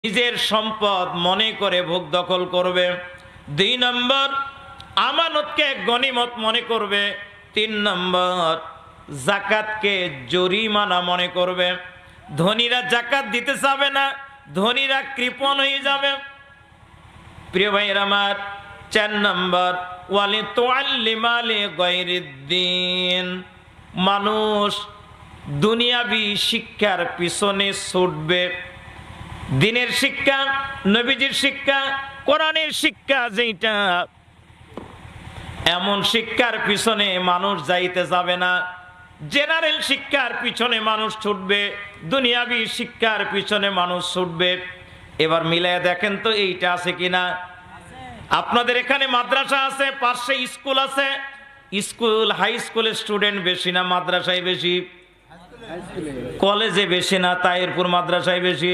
নিজের সম্পদ মনে করে ভোগ দখল করবে। 2 নম্বর, আমানতকে গনিমত মনে করবে। 3 নম্বর, জাকাতকে জরিমানা মনে করবে। ধনীরা জাকাত দিতে চাবে না, ধনীরা কৃপণ হয়ে যাবে। প্রিয় ভাইয়ের আমার, 4 নম্বর, ওয়ালি তুআল্লিমা লিগাইরিদ্দিন, মানুষ দুনিয়াবি শিক্ষার পিছনে ছুটবে। দিনের শিক্ষা, নবীজির শিক্ষা, কোরআনের শিক্ষা যেটা, এমন শিক্ষার পিছনে মানুষ যাইতে যাবে না। জেনারেল শিক্ষার পিছনে মানুষ ছুটবে, দুনিয়াবি শিক্ষার পিছনে মানুষ ছুটবে। এবার মিলাইয়া দেখেন তো এইটা আছে কিনা। আপনাদের এখানে মাদ্রাসা আছে, পাশে স্কুল আছে। স্কুল, হাই স্কুলের স্টুডেন্ট বেশি না মাদ্রাসায় বেশি? কলেজে বেশি না তাহিরপুর মাদ্রাসায় বেশি?